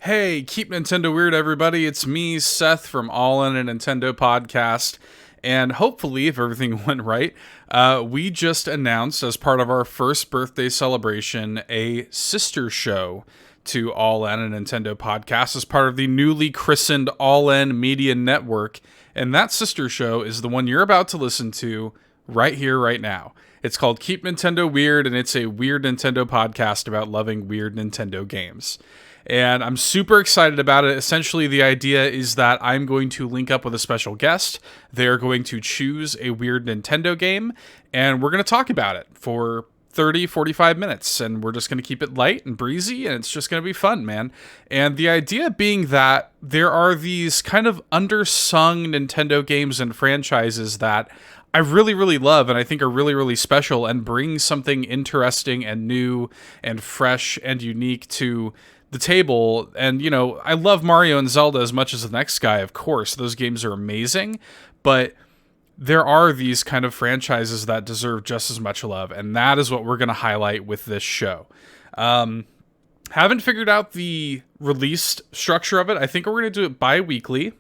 Hey, keep Nintendo weird, everybody. It's me, Seth from All In a Nintendo Podcast. And hopefully, if everything went right, we just announced as part of our first birthday celebration a sister show to All In a Nintendo Podcast as part of the newly christened All In Media Network. And that sister show is the one you're about to listen to right here, right now. It's called Keep Nintendo Weird, and it's a weird Nintendo podcast about loving weird Nintendo games. And I'm super excited about it. Essentially, the idea is that I'm going to link up with a special guest. They're going to choose a weird Nintendo game, and we're going to talk about it for 30, 45 minutes. And we're just going to keep it light and breezy, and it's just going to be fun, man. And the idea being that there are these kind of undersung Nintendo games and franchises that I really, really love and I think are really, really special and bring something interesting and new and fresh and unique to the table. And, you know, I love Mario and Zelda as much as the next guy, of course. Those games are amazing, but there are these kind of franchises that deserve just as much love, and that is what we're going to highlight with this show. Haven't figured out the release structure of it. I think we're going to do it bi-weekly,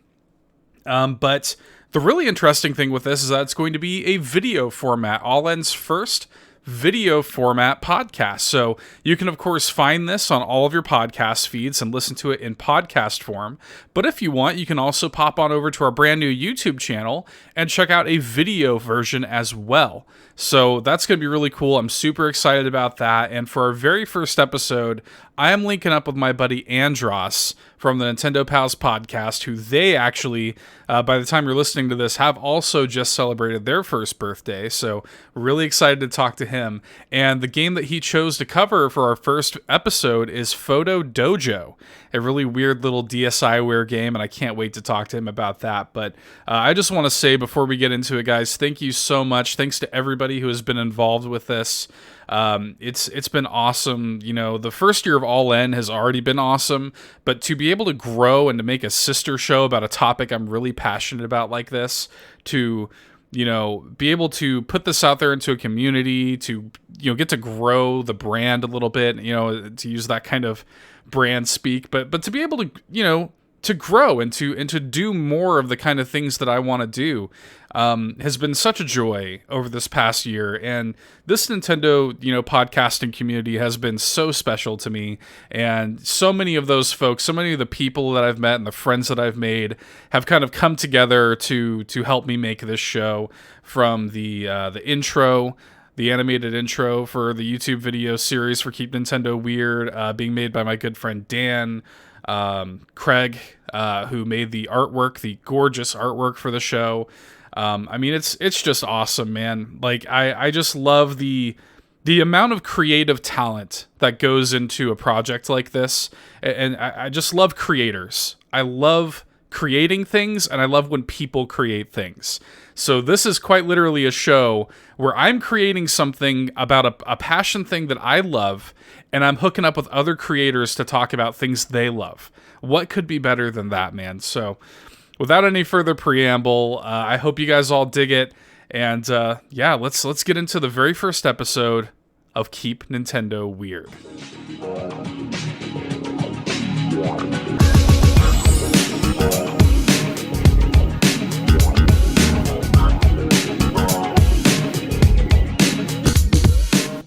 but the really interesting thing with this is that it's going to be a video format, All In's first video format podcast. So you can, of course, find this on all of your podcast feeds and listen to it in podcast form. But if you want, you can also pop on over to our brand new YouTube channel and check out a video version as well. So that's going to be really cool. I'm super excited about that. And for our very first episode, I am linking up with my buddy Andross from the Nintendo Pals podcast, who they actually, by the time you're listening to this, have also just celebrated their first birthday. So really excited to talk to him. And the game that he chose to cover for our first episode is PHOTO Dojo, a really weird little DSiWare game, and I can't wait to talk to him about that. But I just want to say before we get into it, guys, thank you so much. Thanks to everybody who has been involved with this. It's been awesome. You know, the first year of All In has already been awesome, but to be able to grow and to make a sister show about a topic I'm really passionate about like this, to, you know, be able to put this out there into a community, to, you know, get to grow the brand a little bit, you know, to use that kind of brand speak, but to be able to, you know, to grow and to do more of the kind of things that I want to do has been such a joy over this past year. And this Nintendo, you know, podcasting community has been so special to me. And so many of those folks, so many of the people that I've met and the friends that I've made have kind of come together to help me make this show, from the intro, the animated intro for the YouTube video series for Keep Nintendo Weird, being made by my good friend Dan, Craig, who made the artwork, the gorgeous artwork for the show. I mean, it's just awesome, man. Like, I just love the amount of creative talent that goes into a project like this. And I just love creators. I love creating things, and I love when people create things. So this is quite literally a show where I'm creating something about a passion thing that I love, and I'm hooking up with other creators to talk about things they love. What could be better than that, man? So without any further preamble, I hope you guys all dig it. And yeah, let's get into the very first episode of Keep Nintendo Weird.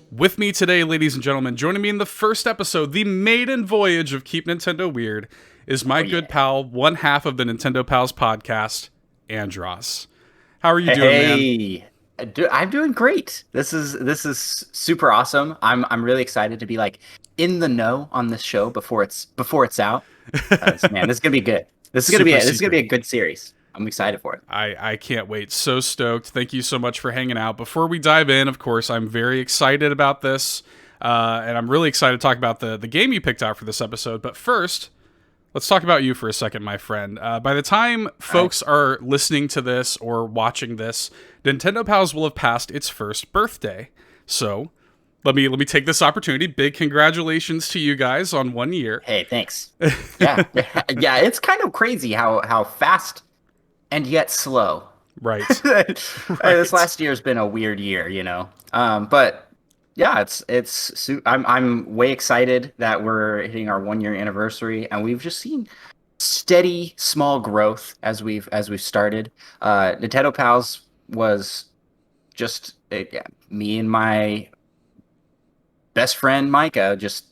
With me today, ladies and gentlemen, joining me in the first episode, the maiden voyage of Keep Nintendo Weird, is my good pal, one half of the Nintendo Pals podcast, Andross. How are you doing, man? I'm doing great. This is super awesome. I'm really excited to be like in the know on this show before it's out. Man, this is gonna be good. This is gonna be a good series. I'm excited for it. I can't wait. So stoked. Thank you so much for hanging out. Before we dive in, of course, I'm very excited about this. And I'm really excited to talk about the game you picked out for this episode. But first, let's talk about you for a second, my friend. By the time folks are listening to this or watching this, Nintendo Pals will have passed its first birthday. So let me take this opportunity. Big congratulations to you guys on 1 year. Hey, thanks. Yeah. Yeah, it's kind of crazy how fast and yet slow. Right. This last year has been a weird year, you know. But Yeah, I'm way excited that we're hitting our 1 year anniversary, and we've just seen steady small growth as we've started. Nintendo Pals was just yeah, me and my best friend Micah just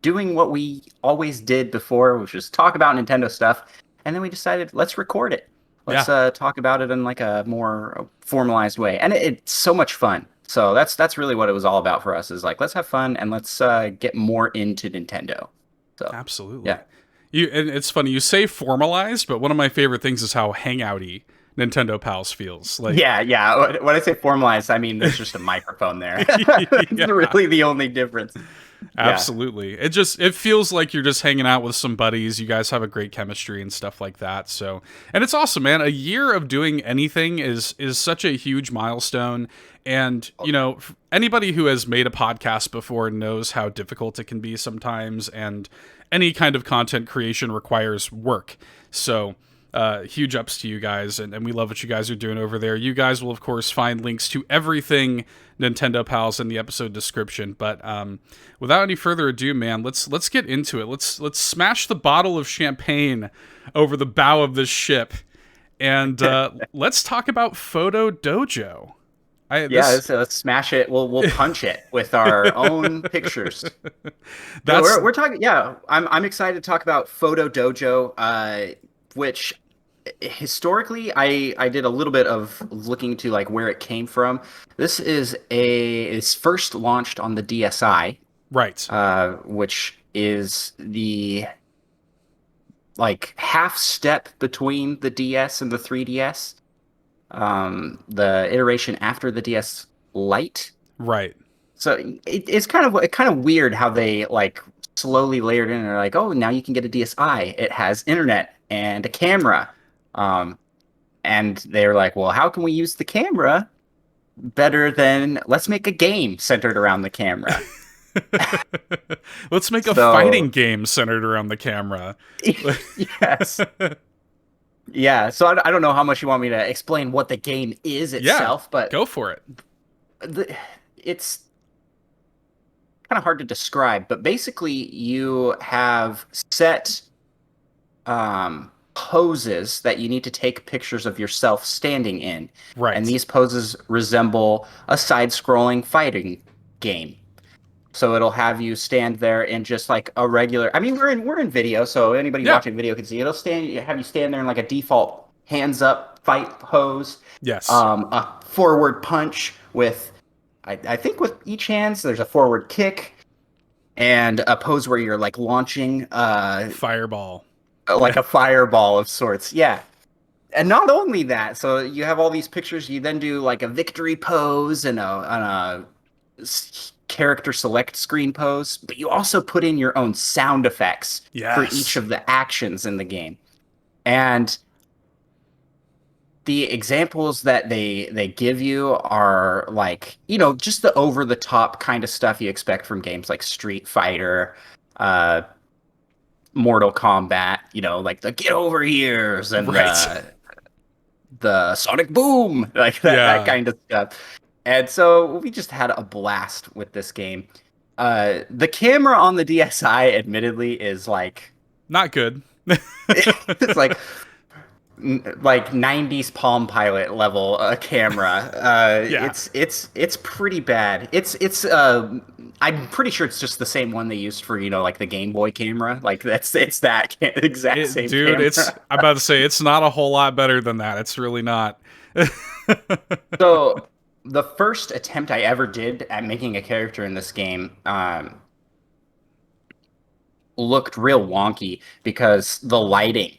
doing what we always did before, which was talk about Nintendo stuff. And then we decided, let's record it. Let's Yeah. talk about it in like a more formalized way. And it's so much fun. So that's really what it was all about for us, is like, let's have fun and let's get more into Nintendo. So Absolutely. yeah. And it's funny you say formalized, but one of my favorite things is how hangouty Nintendo Pals feels. Like, Yeah, yeah. When I say formalized, I mean there's just a microphone there. It's yeah, really the only difference. Yeah. absolutely. It feels like you're just hanging out with some buddies. You guys have a great chemistry and stuff like that. So, and it's awesome, man. A year of doing anything is such a huge milestone. And, anybody who has made a podcast before knows how difficult it can be sometimes, and any kind of content creation requires work. So, huge ups to you guys, and we love what you guys are doing over there. You guys will, of course, find links to everything Nintendo Pals in the episode description. But without any further ado, man, let's get into it. Let's smash the bottle of champagne over the bow of this ship, and let's talk about Photo Dojo. Let's smash it. We'll punch it with our own pictures. That's We're talking. Yeah, I'm excited to talk about Photo Dojo, which historically I did a little bit of looking to like where it came from. This is it's first launched on the DSi, right. which is the like half step between the DS and the 3DS. The iteration after the DS Lite. Right. So it's kind of weird how they like slowly layered in. And they're like, oh, now you can get a DSi. It has internet and a camera. And they're like, well, how can we use the camera better than let's make a game centered around the camera. Let's make a fighting game centered around the camera. Yes. Yeah, so I don't know how much you want me to explain what the game is itself, but go for it. It's kind of hard to describe, but basically you have set poses that you need to take pictures of yourself standing in. Right. And these poses resemble a side-scrolling fighting game. So it'll have you stand there in just like a regular. I mean, we're in video, so anybody watching video can see. It'll have you stand there in like a default hands up fight pose. Yes. A forward punch with, I think with each hand, so there's a forward kick, and a pose where you're like launching fireball, like a fireball of sorts. Yeah. And not only that, so you have all these pictures. You then do like a victory pose and a character select screen pose, but you also put in your own sound effects for each of the actions in the game. And the examples that they give you are like, just the over the top kind of stuff you expect from games like Street Fighter, Mortal Kombat, like the get over here's and the Sonic Boom, like that kind of stuff. And so we just had a blast with this game. The camera on the DSi, admittedly, is like not good. It's like 90s Palm Pilot level camera. It's pretty bad. It's I'm pretty sure it's just the same one they used for like the Game Boy camera. Like it's that exact same dude camera. I'm about to say it's not a whole lot better than that. It's really not. So the first attempt I ever did at making a character in this game looked real wonky because the lighting.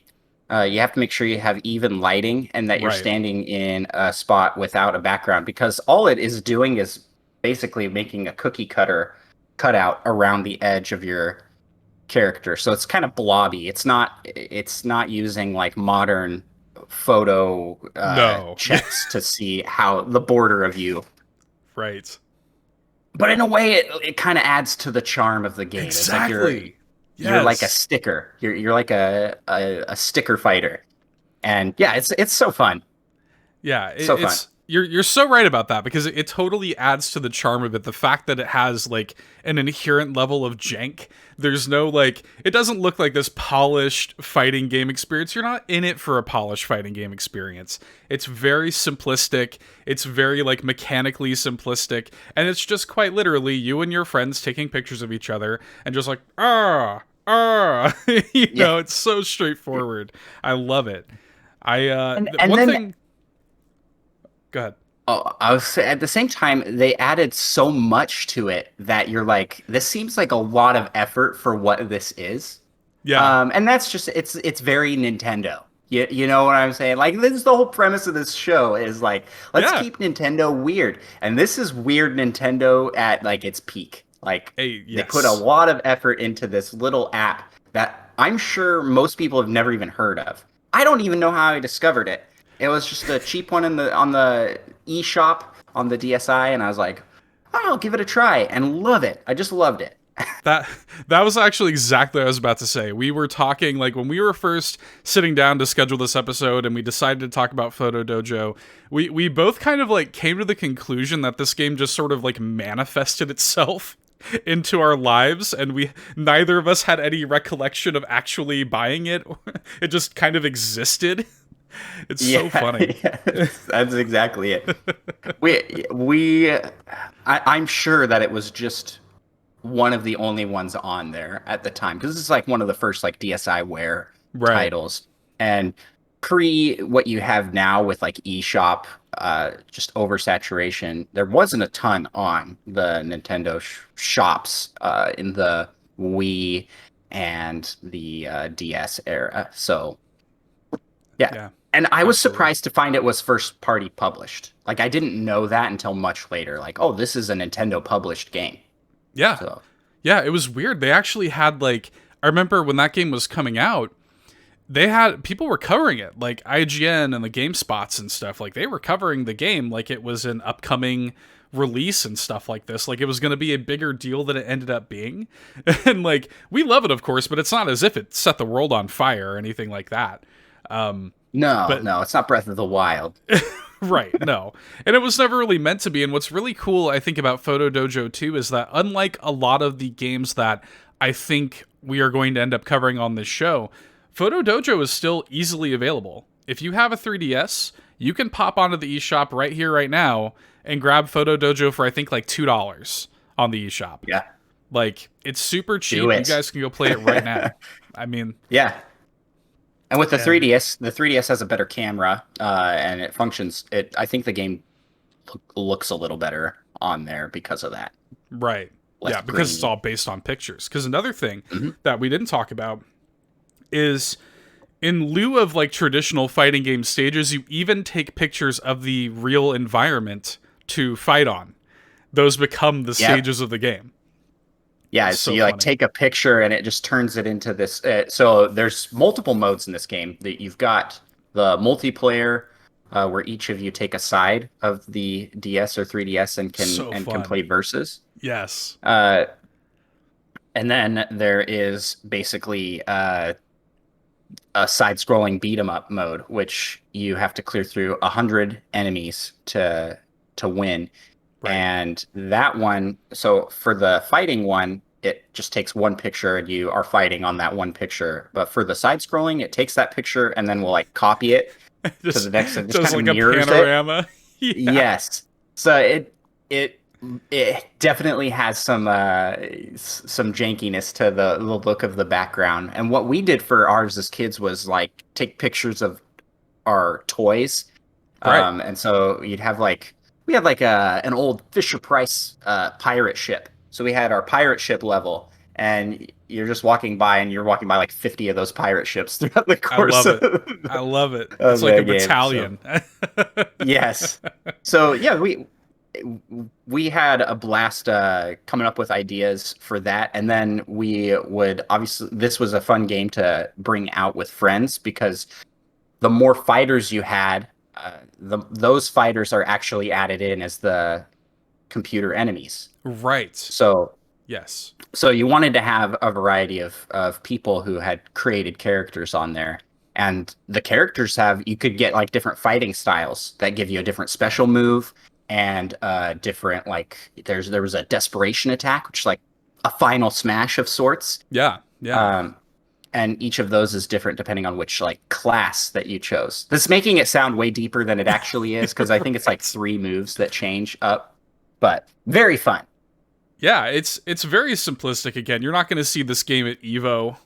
You have to make sure you have even lighting and that you're standing in a spot without a background, because all it is doing is basically making a cookie cutout around the edge of your character. So it's kind of blobby. It's not using like modern photo checks to see how the border of you. Right. But in a way, it kind of adds to the charm of the game. Exactly. It's like you're like a sticker. You're like a sticker fighter, and yeah, it's so fun. Yeah, so fun. You're so right about that, because it totally adds to the charm of it. The fact that it has like an inherent level of jank. There's no like, it doesn't look like this polished fighting game experience. You're not in it for a polished fighting game experience. It's very simplistic. It's very like mechanically simplistic, and it's just quite literally you and your friends taking pictures of each other and just like you know, it's so straightforward. I love it. And One then thing. Go ahead. oh, I was at the same time they added so much to it that you're like, this seems like a lot of effort for what this is. Yeah. And that's just it's very Nintendo. You know what I'm saying? Like, this is the whole premise of this show is like, let's Yeah. keep Nintendo weird. And this is weird Nintendo at like its peak. Like, Hey, they put a yes. lot of effort into this little app that I'm sure most people have never even heard of. I don't even know how I discovered it. It was just a cheap one in the on the eShop on the DSi, and I was like, oh, I'll give it a try and love it. I just loved it. That that was actually exactly what I was about to say. We were talking like when we were first sitting down to schedule this episode and we decided to talk about Photo Dojo, we both kind of like came to the conclusion that this game just sort of like manifested itself into our lives, and we neither of us had any recollection of actually buying it. It just kind of existed. It's so funny. Yeah, that's exactly it. I'm sure that it was just one of the only ones on there at the time, because it's like one of the first like DSiWare Right. titles, and pre what you have now with like eShop, just oversaturation. There wasn't a ton on the Nintendo shops in the Wii and the DS era. So yeah. Yeah. And I was Absolutely. surprised to find it was first party published. Like, I didn't know that until much later. Like, oh, this is a Nintendo published game. Yeah. So, Yeah, it was weird. They actually had like, I remember when that game was coming out, they had people were covering it, like IGN and the GameSpots and stuff. Like they were covering the game like it was an upcoming release and stuff like this. Like it was going to be a bigger deal than it ended up being. And like we love it, of course, but it's not as if it set the world on fire or anything like that. no, But no, it's not Breath of the Wild. right, no. And it was never really meant to be. And what's really cool, I think, about Photo Dojo 2 is that unlike a lot of the games that I think we are going to end up covering on this show, Photo Dojo is still easily available. If you have a 3DS, you can pop onto the eShop right here, right now, and grab Photo Dojo for I think like $2 on the eShop. Yeah, Like, it's super do cheap. You it. guys can go play it right now. I mean, Yeah. And with and the 3DS has a better camera, and it functions. I think the game looks a little better on there because of that. right. Less Yeah, because it's grainy. all based on pictures. Because another thing Hmm. that we didn't talk about is in lieu of like traditional fighting game stages, you even take pictures of the real environment to fight on. Those become the Yep. stages of the game. Yeah, It's so so you like funny. take a picture and it just turns it into this. So there's multiple modes in this game. That you've got the multiplayer, where each of you take a side of the DS or 3DS and So can fun. play versus. Yes. Uh, and then there is basically a side-scrolling beat 'em up mode, which you have to clear through 100 enemies to win. Right. And that one, so for the fighting one, it just takes one picture and you are fighting on that one picture. But for the side scrolling, it takes that picture and then will like copy it to the just next and just just kind of like a mirrors it. panorama. Yeah. Yes. So it definitely has some jankiness to the look of the background. And what we did for ours as kids was like take pictures of our toys. Right. And so you'd have like we had like an old Fisher Price pirate ship. So we had our pirate ship level, and you're just walking by, and you're walking by like 50 of those pirate ships throughout the I course love of, it. I love it. It's of like a that game. So battalion. yes, so yeah, we had a blast coming up with ideas for that, and then we would obviously this was a fun game to bring out with friends because the more fighters you had, those fighters are actually added in as the computer enemies. Right. So Yes. so you wanted to have a variety of people who had created characters on there. and the characters have, you could get like different fighting styles that give you a different special move, and different, like there was a desperation attack, which is like a final smash of sorts. Yeah, yeah. Um, and each of those is different depending on which like class that you chose. This is making it sound way deeper than it actually is, because I think it's like Right. 3 moves that change up, but very fun. Yeah, it's very simplistic again. You're not going to see this game at Evo.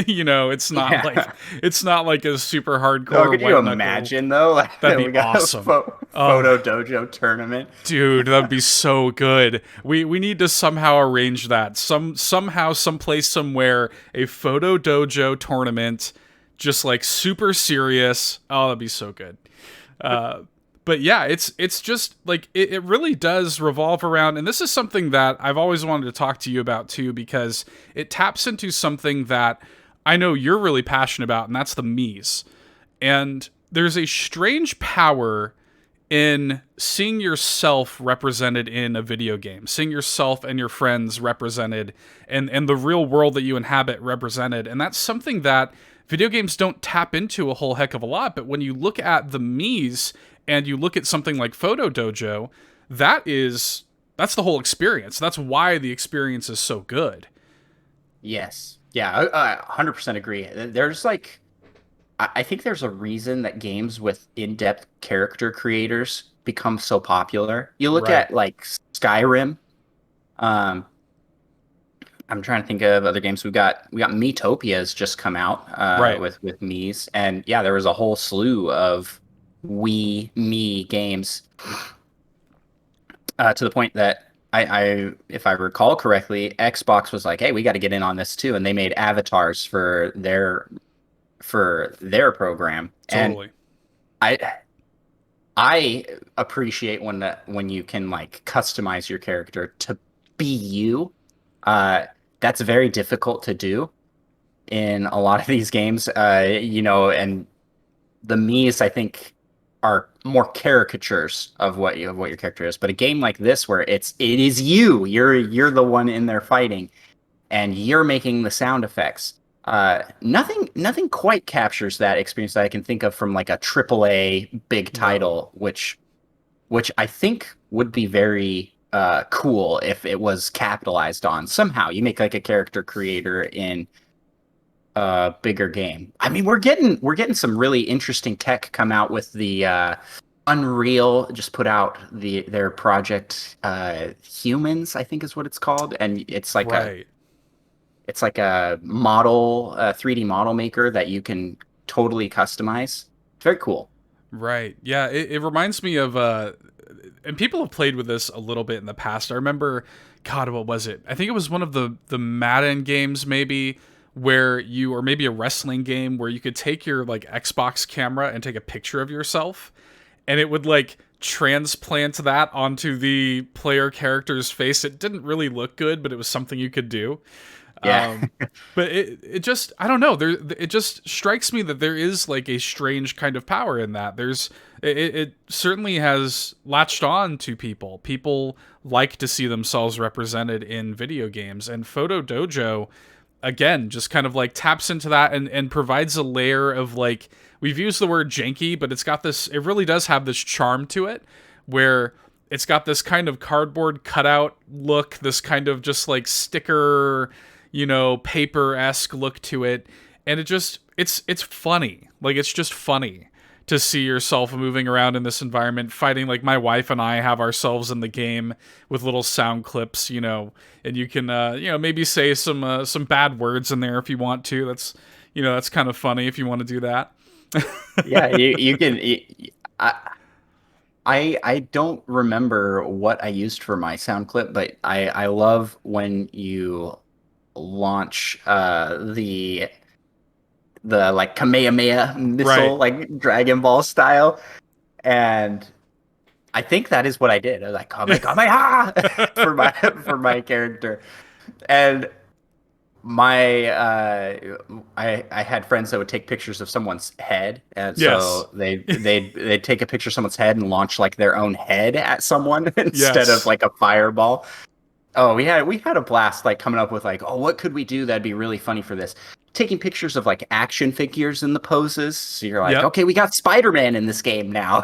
You know, Yeah. it's not like a super No, hardcore could you white knuckle. imagine though? Like, That'd be we got a awesome. Oh, photo dojo tournament. dude, that'd be so good. We need to somehow arrange that. Somehow, someplace, somewhere, a photo dojo tournament, just like super serious. Oh, that'd be so good. Uh, but yeah, it's just like it really does revolve around, and this is something that I've always wanted to talk to you about too, because it taps into something that I know you're really passionate about, and that's the me's. And there's a strange power in seeing yourself represented in a video game, seeing yourself and your friends represented, and the real world that you inhabit represented. And that's something that video games don't tap into a whole heck of a lot. But when you look at the me's and you look at something like Photo Dojo, that's the whole experience. That's why the experience is so good. Yes. Yeah, I 100% agree. There's like, I think there's a reason that games with in-depth character creators become so popular. You look Right. at like Skyrim. Um, I'm trying to think of other games. We got Miitopia's just come out Right. with Mii's, and yeah, there was a whole slew of Me games, to the point that if I recall correctly, Xbox was like, "Hey, we got to get in on this too," and they made avatars for their program. And Totally. I I appreciate when you can like customize your character to be you. That's very difficult to do in a lot of these games. And the Mii's, I think, are more caricatures of what your character is. But a game like this, where it is you, you're the one in there fighting, and you're making the sound effects. Nothing quite captures that experience that I can think of from like a AAA big No. title, which I think would be very cool if it was capitalized on somehow. You make like a character creator in a bigger game. I mean, we're getting some really interesting tech come out with the Unreal. Just put out their project Humans, I think is what it's called, and Right. it's like a model, a 3D model maker that you can totally customize. Very cool. Right. Yeah, it reminds me of and people have played with this a little bit in the past. I remember, God, what was it? I think it was one of the Madden games, maybe, where you, or maybe a wrestling game where you could take your like Xbox camera and take a picture of yourself, and it would like transplant that onto the player character's face. It didn't really look good, but it was something you could do. Yeah. Um, but it just, I don't know. It just strikes me that there is like a strange kind of power in that. It certainly has latched on to people. People like to see themselves represented in video games, and Photo Dojo, again, just kind of like taps into that and provides a layer of like, we've used the word janky, but it really does have this charm to it, where it's got this kind of cardboard cutout look, this kind of just like sticker, paper-esque look to it. And it's funny. Like, it's just funny to see yourself moving around in this environment, fighting. Like, my wife and I have ourselves in the game with little sound clips, and you can, maybe say some bad words in there if you want to. That's kind of funny if you want to do that. Yeah, you can. I don't remember what I used for my sound clip, but I love when you launch the like Kamehameha Right. missile, like Dragon Ball style, and I think that is what I did. I was like Kamehameha for my character, and my I had friends that would take pictures of someone's head, and Yes. so they'd take a picture of someone's head and launch like their own head at someone instead of Yes. like a fireball. Oh, we had a blast, like coming up with like, oh, what could we do that'd be really funny for this? taking pictures of like action figures in the poses. So you're like, Yep. okay, we got Spider-Man in this game now.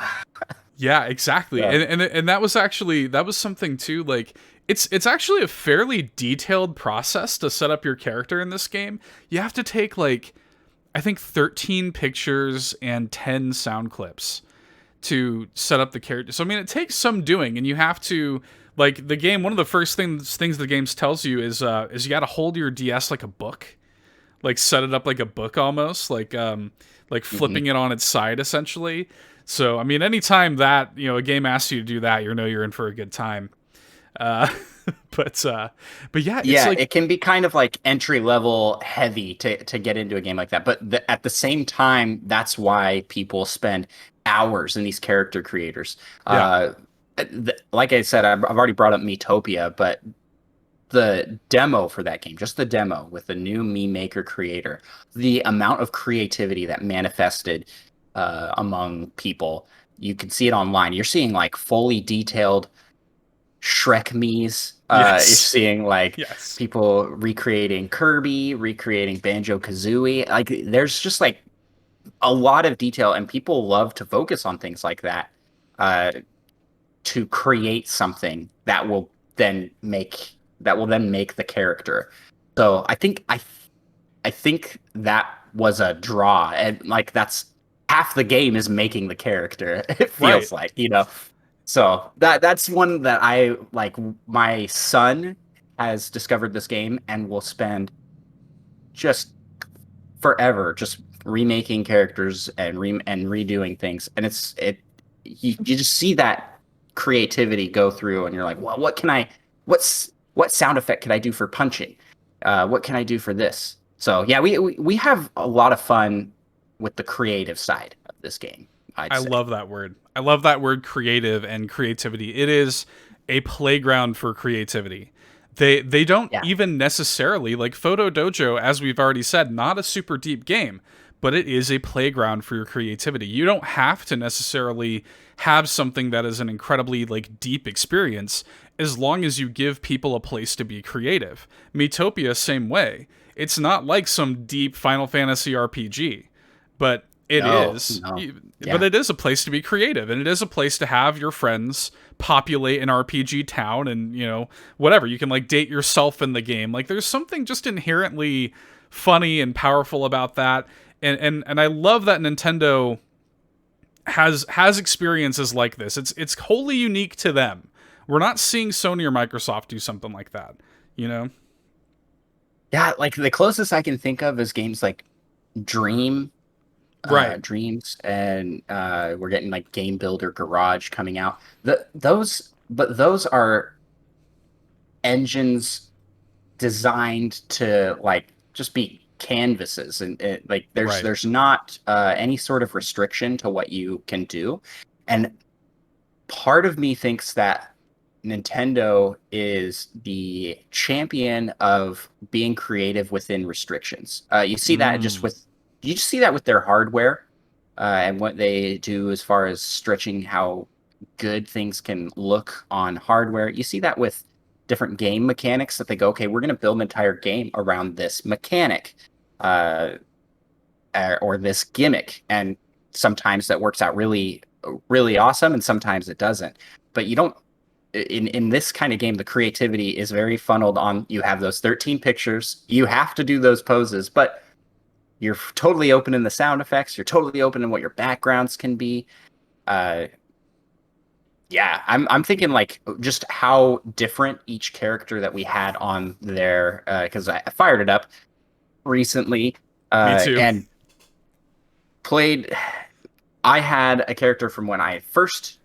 Yeah, exactly. Yeah. And that was actually that was something too, like it's actually a fairly detailed process to set up your character in this game. You have to take like I think 13 pictures and 10 sound clips to set up the character. So I mean it takes some doing, and you have to like the game one of the first things the game tells you is you got to hold your DS like a book. Like set it up like a book almost, like Hmm. flipping it on its side essentially. So I mean, anytime that a game asks you to do that, you're in for a good time. Uh, but but yeah, it's Yeah, like it can be kind of like entry level heavy to get into a game like that. But at the same time, that's why people spend hours in these character creators. yeah, Like I said, I've already brought up Metopia, but the demo for that game, just the demo with the new meme maker creator, the amount of creativity that manifested among people, you can see it online. You're seeing like fully detailed Shrek me's. You're yes, seeing like yes, people recreating Kirby, recreating Banjo Kazooie. Like there's just like a lot of detail, and people love to focus on things like that uh, to create something that will then make the character. So I think that was a draw, and like that's half the game is making the character. It right. feels like, you know. So that's one that I like. My son has discovered this game and will spend just forever just remaking characters and redoing things, and you just see that creativity go through, and you're like, well, what sound effect can I do for punching? What can I do for this? So yeah, we have a lot of fun with the creative side of this game, I'd I say. love that word. I love that word creative and creativity. It is a playground for creativity. They don't Yeah. even necessarily like Photo Dojo, as we've already said, not a super deep game, but it is a playground for your creativity. You don't have to necessarily have something that is an incredibly like deep experience as long as you give people a place to be creative. Metopia, same way. It's not like some deep Final Fantasy RPG, but it No, is. no. But Yeah. it is a place to be creative, and it is a place to have your friends populate an RPG town, and whatever you can like date yourself in the game. Like there's something just inherently funny and powerful about that, and I love that Nintendo has experiences like this. It's wholly unique to them. We're not seeing Sony or Microsoft do something like that. You know? Yeah, like the closest I can think of is games like Dream Right. Dreams, and we're getting like Game Builder Garage coming out. Those are engines designed to like just be canvases, and like Right. there's not any sort of restriction to what you can do. And part of me thinks that Nintendo is the champion of being creative within restrictions. Mm, You just see that with their hardware and what they do as far as stretching how good things can look on hardware. You see that with different game mechanics that they go, okay, we're going to build an entire game around this mechanic uh, or this gimmick, and sometimes that works out really awesome, and sometimes it doesn't. But you don't in this kind of game, the creativity is very funneled on. You have those 13 pictures, you have to do those poses, but you're totally open in the sound effects. You're totally open in what your backgrounds can be. Uh, yeah, I'm thinking like just how different each character that we had on there, because I fired it up recently me too. and played. I had a character from when I first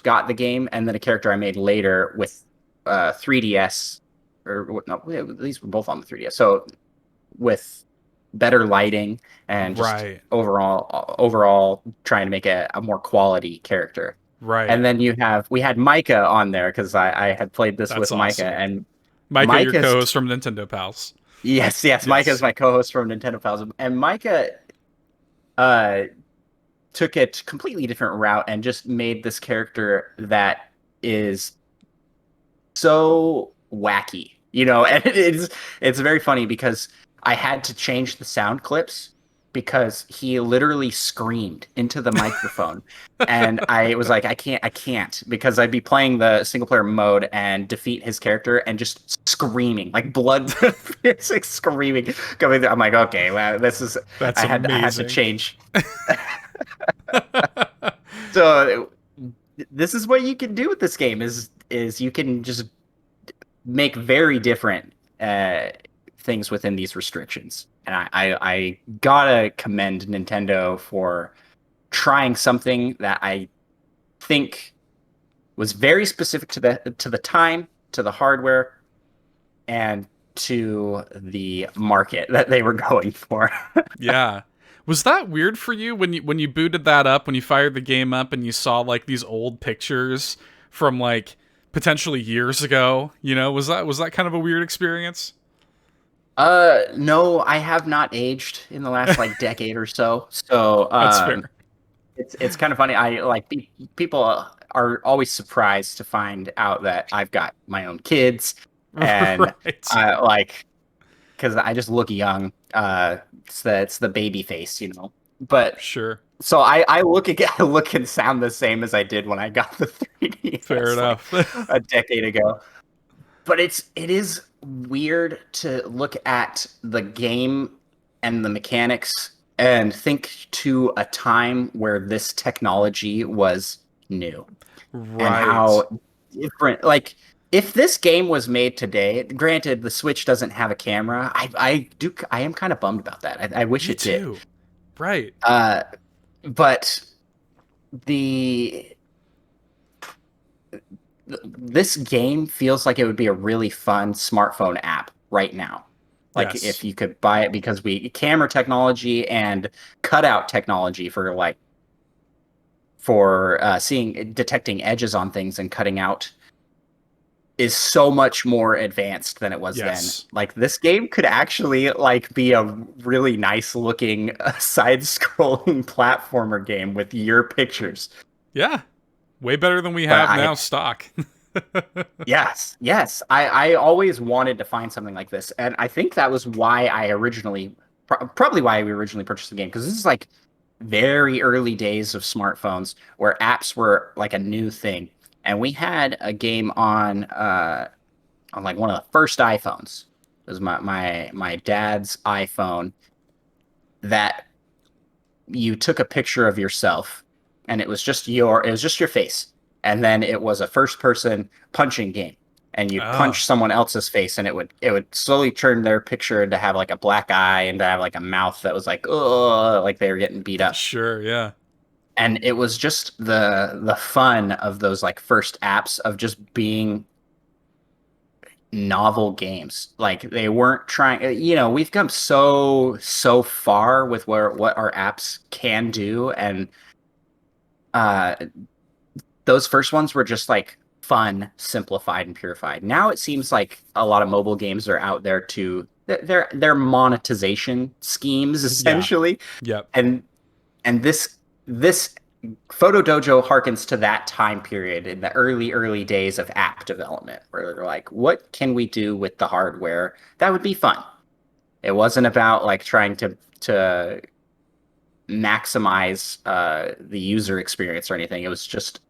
got the game, and then a character I made later with 3DS, or no, these were both on the 3DS. So with better lighting and just Right. overall trying to make a more quality character. Right. And then we had Micah on there because I had played this That's with Micah, awesome. and Micah, your Micah's co-host from Nintendo Pals. yes, Micah's Yes. my co-host from Nintendo Pals, and Micah uh took a completely different route and just made this character that is so wacky, you know. And it's very funny because I had to change the sound clips because he literally screamed into the microphone. And I was like, I can't, because I'd be playing the single player mode and defeat his character and just screaming, like blood, it's like screaming coming through. I'm like, okay, well, That's I had to amazing. change. So this is what you can do with this game is you can just make very different uh, things within these restrictions. And I gotta commend Nintendo for trying something that I think was very specific to the time, to the hardware, and to the market that they were going for. Yeah. Was that weird for you when you booted that up, when you fired the game up and you saw like these old pictures from like potentially years ago? You know, was that kind of a weird experience? No, I have not aged in the last like decade or so. So, That's fair. it's kind of funny. I like people are always surprised to find out that I've got my own kids, and Right. I like because I just look young. It's the baby face, you know. But Sure. so I look again, I look and sound the same as I did when I got the Fair 3DS like enough. a decade ago. But it is weird to look at the game and the mechanics and think to a time where this technology was new and Right. how different, like, if this game was made today, granted the Switch doesn't have a camera, I am kind of bummed about that. I wish Me it did. too. Right. uh but the this game feels like it would be a really fun smartphone app right now. Like Yes. if you could buy it, because we camera technology and cutout technology for seeing detecting edges on things and cutting out is so much more advanced than it was then. Yes. Like this game could actually like be a really nice looking side scrolling platformer game with your pictures. Yeah. Way better than we But have now stock. yes. I always wanted to find something like this, and I think that was why I originally, probably why we originally purchased the game, because this is like very early days of smartphones where apps were like a new thing, and we had a game on like one of the first iPhones. It was my dad's iPhone that you took a picture of yourself, and it was just your face, and then it was a first person punching game, and you'd Oh, punch someone else's face, and it would slowly turn their picture to have like a black eye and to have like a mouth that was like, oh, like they were getting beat up. sure. Yeah. And it was just the fun of those like first apps of just being novel games. Like they weren't trying, we've come so far with what our apps can do, and uh those first ones were just like fun, simplified, and purified. Now it seems like a lot of mobile games are out there to their monetization schemes Yeah. essentially, Yep. and this Photo Dojo harkens to that time period in the early days of app development, where they're like, what can we do with the hardware that would be fun? It wasn't about like trying to maximize the user experience or anything. It was just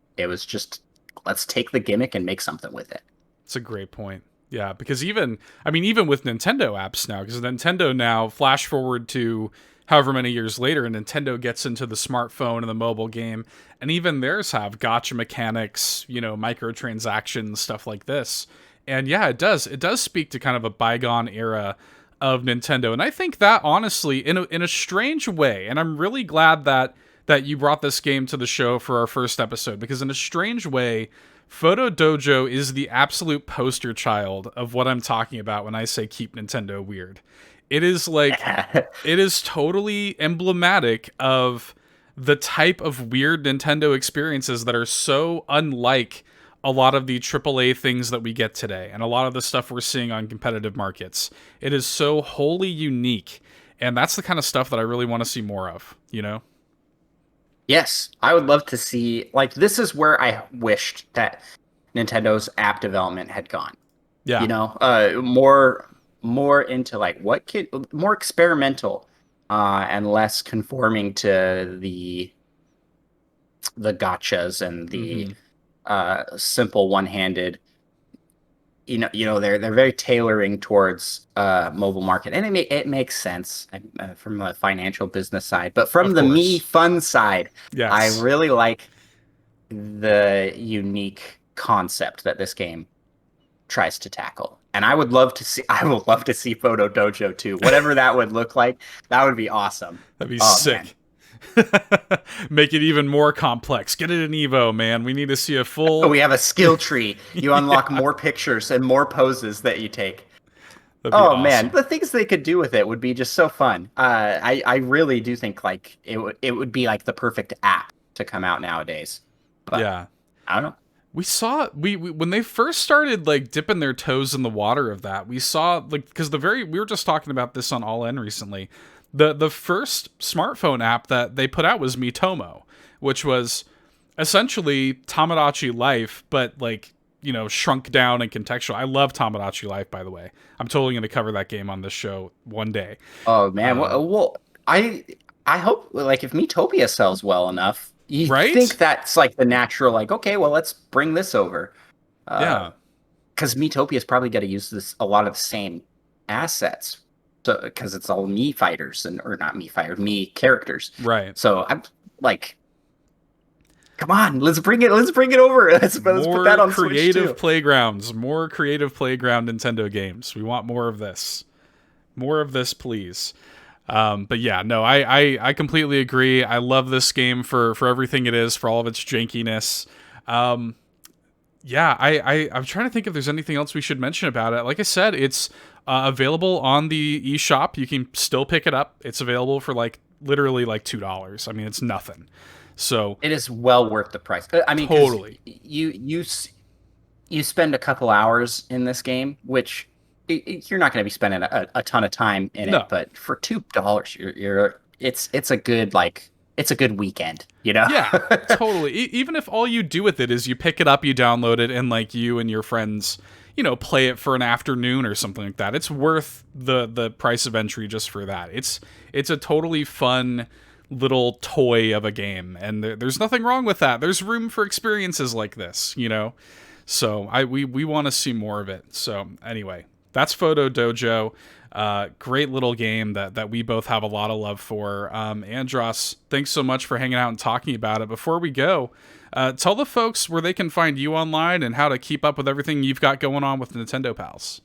let's take the gimmick and make something with it. It's a great point. Yeah, because even with Nintendo apps now, because Nintendo now, flash forward to however many years later, Nintendo gets into the smartphone and the mobile game, and even theirs have gotcha mechanics, microtransactions, stuff like this. And yeah, it does speak to kind of a bygone era of Nintendo, and I think that honestly, in a strange way, and I'm really glad that you brought this game to the show for our first episode, because in a strange way, Photo Dojo is the absolute poster child of what I'm talking about when I say keep Nintendo weird. It is like, it is totally emblematic of the type of weird Nintendo experiences that are so unlike a lot of the AAA things that we get today and a lot of the stuff we're seeing on competitive markets. It is so wholly unique, and that's the kind of stuff that I really want to see more of, you know? Yes, I would love to see, like, this is where I wished that Nintendo's app development had gone. Yeah. More. more into like more experimental, and less conforming to the gotchas and the Mm-hmm. simple one-handed. They're very tailoring towards mobile market, and it makes sense from a financial business side. But from Of the me course. fun side, I Yes. really like the unique concept that this game tries to tackle. And I would love to see Photo Dojo too. Whatever that would look like, that would be awesome. That'd be Oh man. sick. Make it even more complex. Get it in Evo, man. We need to see a full. We have a skill tree. You unlock Yeah, more pictures and more poses that you take. that'd be Oh man, awesome. the things they could do with it would be just so fun. I really do think like it would be like the perfect app to come out nowadays. But Yeah. I don't know. We saw we when they first started like dipping their toes in the water of that. We saw like because we were just talking about this on All In recently. The first smartphone app that they put out was Mitomo, which was essentially Tamagotchi Life, but like shrunk down and contextual. I love Tamagotchi Life, by the way. I'm totally going to cover that game on this show one day. Oh man, Um, well, I hope like if Miitopia sells well enough, you think right? that's like the natural like okay, well let's bring this over. Yeah. Because Miitopia is probably going to use this a lot of the same assets. So because it's all me fighters or not me fighters, me characters. Right. So I'm like, come on, let's bring it. Let's bring it over. Let's put that More on Switch creative too. playgrounds, more creative playground Nintendo games. We want more of this. More of this, please. But yeah, no, I completely agree. I love this game for everything it is, for all of its jankiness. Yeah, I'm trying to think if there's anything else we should mention about it. Like I said, it's available on the eShop. You can still pick it up. It's available for like literally like $2. I mean, it's nothing. So It is well worth the price. I mean, because totally, you spend a couple hours in this game, which you're not going to be spending a ton of time in it, no, but for $2, it's a good it's a good weekend, you know? yeah, totally. Even if all you do with it is you pick it up, you download it, and like you and your friends, play it for an afternoon or something like that. It's worth the price of entry just for that. It's a totally fun little toy of a game, and there's nothing wrong with that. There's room for experiences like this. So we want to see more of it. So anyway, that's Photo Dojo. Great little game that we both have a lot of love for. Andross, thanks so much for hanging out and talking about it. Before we go, tell the folks where they can find you online and how to keep up with everything you've got going on with Nintendo Pals.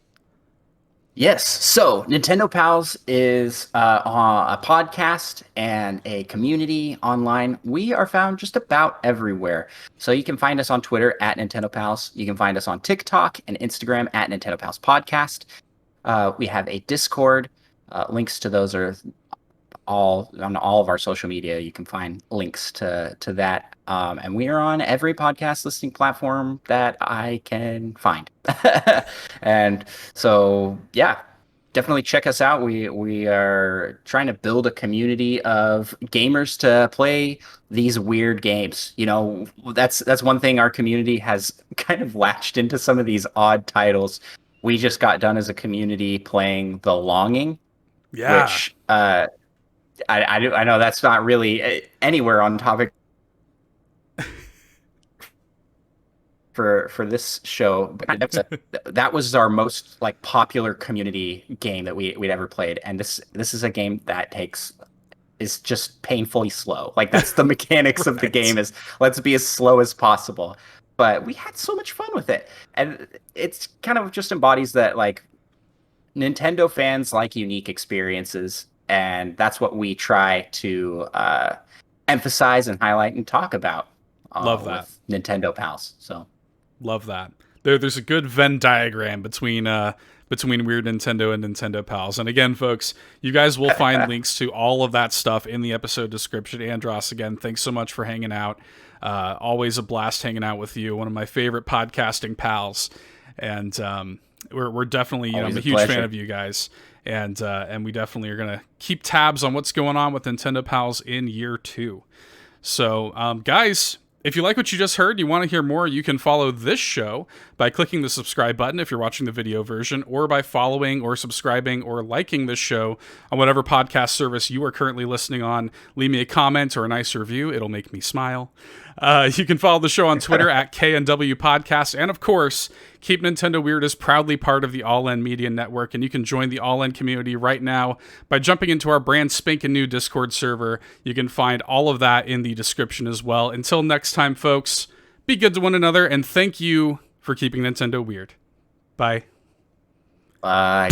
Yes. So Nintendo Pals is a podcast and a community online. We are found just about everywhere. So you can find us on Twitter at Nintendo Pals. You can find us on TikTok and Instagram at Nintendo Pals Podcast. We have a Discord. Links to those are all on all of our social media. You can find links to that. And we are on every podcast listening platform that I can find. And so, yeah, definitely check us out. We are trying to build a community of gamers to play these weird games. That's one thing our community has kind of latched into some of these odd titles. We just got done as a community playing The Longing, Yeah. which I know that's not really anywhere on topic for this show, but that was our most like popular community game that we'd ever played, and this is a game that is just painfully slow. Like that's the mechanics of the Right. game is let's be as slow as possible. But we had so much fun with it, and it's kind of just embodies that like Nintendo fans like unique experiences, and that's what we try to emphasize and highlight and talk about Love that. with Nintendo Pals. So. Love that. There's a good Venn diagram between Weird Nintendo and Nintendo Pals. And again, folks, you guys will find links to all of that stuff in the episode description. Andross, again, thanks so much for hanging out. Always a blast hanging out with you. One of my favorite podcasting pals. And we're definitely, I'm a huge fan of you guys. And we definitely are going to keep tabs on what's going on with Nintendo Pals in year 2. So, guys, If you like what you just heard, you want to hear more, you can follow this show by clicking the subscribe button if you're watching the video version, or by following or subscribing or liking this show on whatever podcast service you are currently listening on. Leave me a comment or a nice review. It'll make me smile. You can follow the show on Twitter at KNW Podcast. And of course, Keep Nintendo Weird is proudly part of the All In Media Network, and you can join the All In community right now by jumping into our brand spanking new Discord server. You can find all of that in the description as well. Until next time, folks, be good to one another, and thank you for keeping Nintendo weird. Bye. Bye.